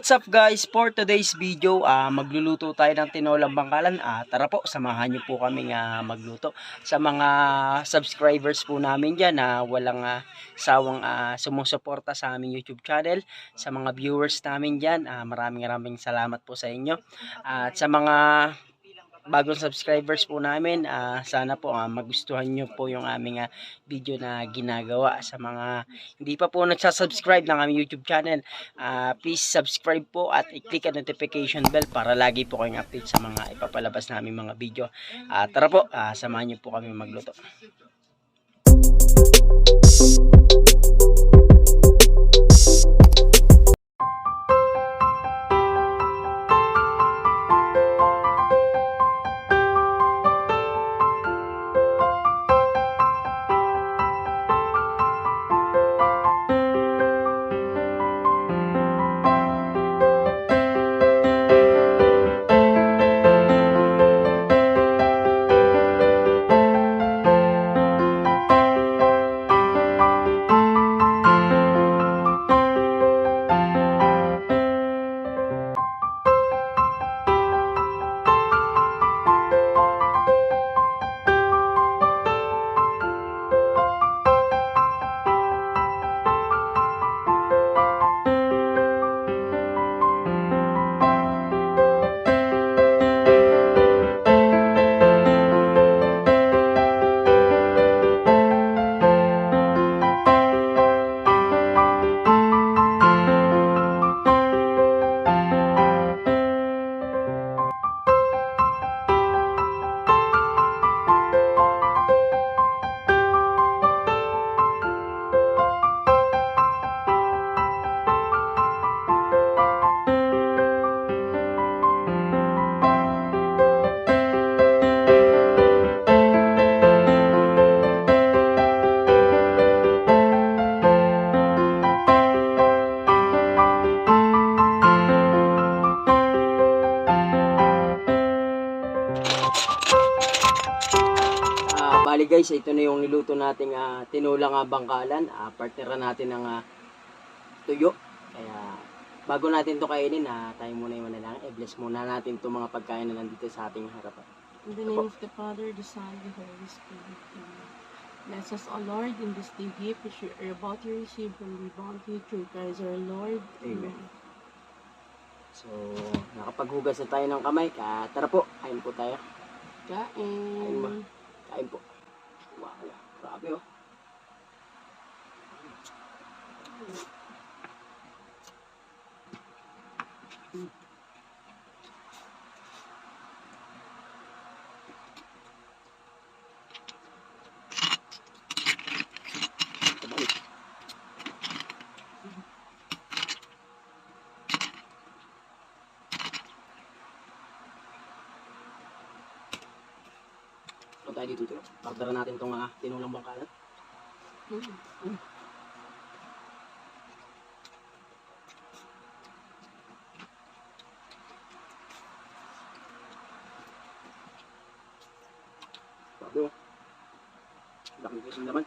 What's up guys, for today's video magluluto tayo ng tinolang bangkalan. Tara po, samahan niyo po kami magluto. Sa mga subscribers po namin dyan na walang sawang sumusuporta sa aming YouTube channel, sa mga viewers namin dyan, maraming salamat po sa inyo. At sa mga bagong subscribers po namin, sana po magustuhan nyo po yung aming video na ginagawa. Sa mga hindi pa po nagsasubscribe ng aming YouTube channel, please subscribe po at i-click ang notification bell para lagi po kayong update sa mga ipapalabas namin mga video. Tara po, samahan nyo po kami magluto. Bali guys, ito na yung niluto nating tinolang bangkalan. Partneran natin ng tuyo. Kaya bago natin to kainin, tayo muna yung manalangin. I-bless muna natin itong mga pagkain na nandito sa ating harapan. In the name of the Father, the Son, the Holy Spirit. Amen. Bless us, O Lord, in this day gift which we are about to receive from the bounty through Christ our Lord. Amen. So, nakapaghugas na tayo ng kamay. Tara po, kain po tayo. Kain. Kain po. Wow, grabe oh. Tayo dito. Partneran natin itong tinolang bangkalan. Grabe oh. Laki ko naman.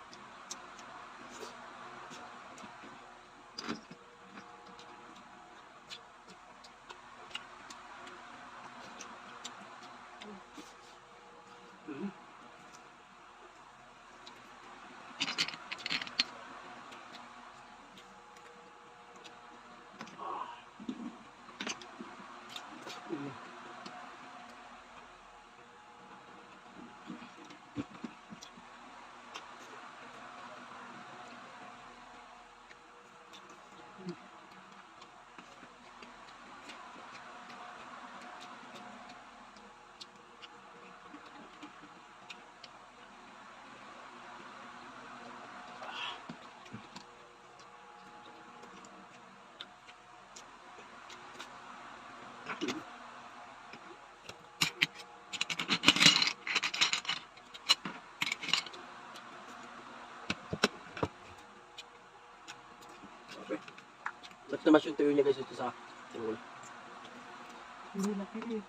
Ba't naman yung tuyo niya guys ito sa tinola? Hindi laki eh.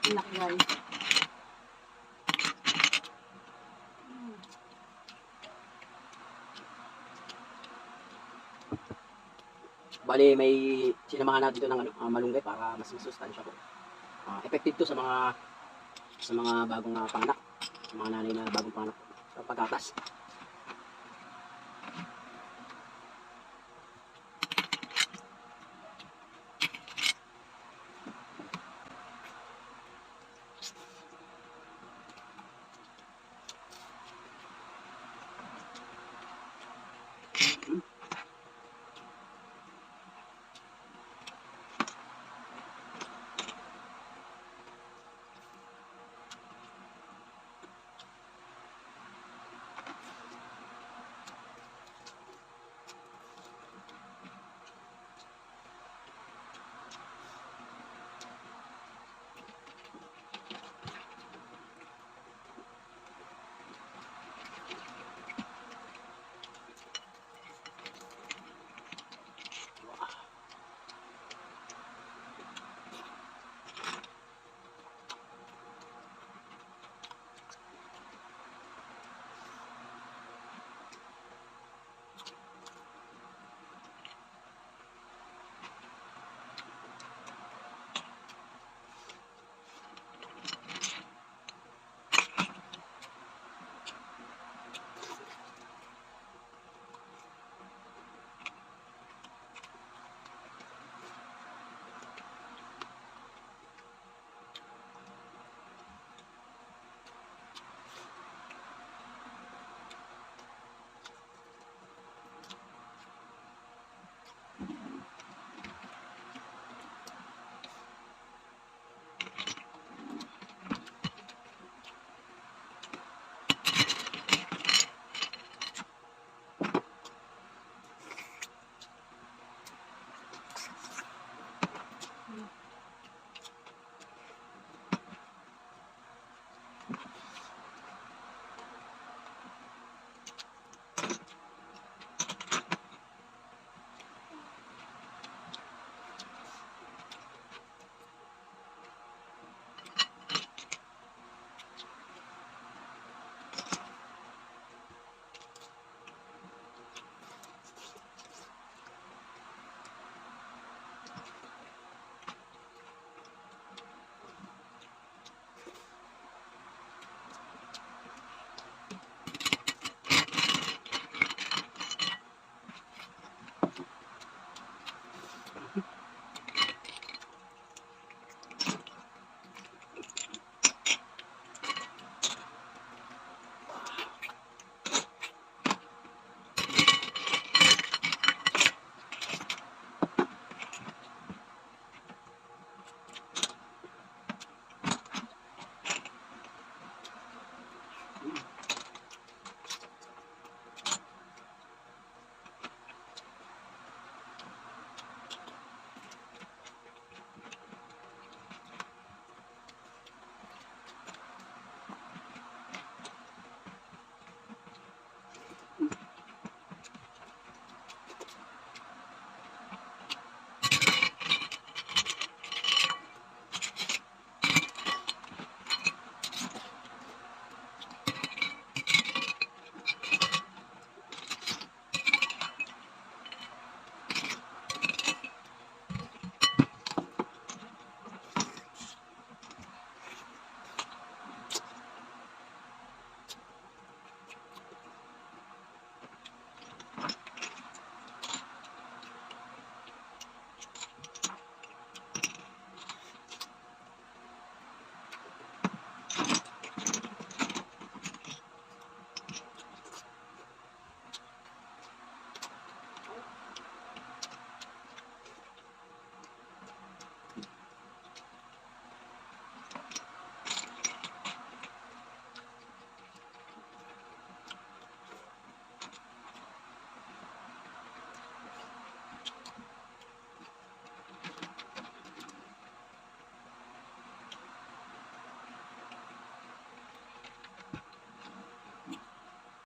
anak guys. Bali, may sinamahan natin ito ng malunggay para mas masustansya po. Effective to sa mga bagong panganak, sa mga nanay na bagong panganak sa pagkatas.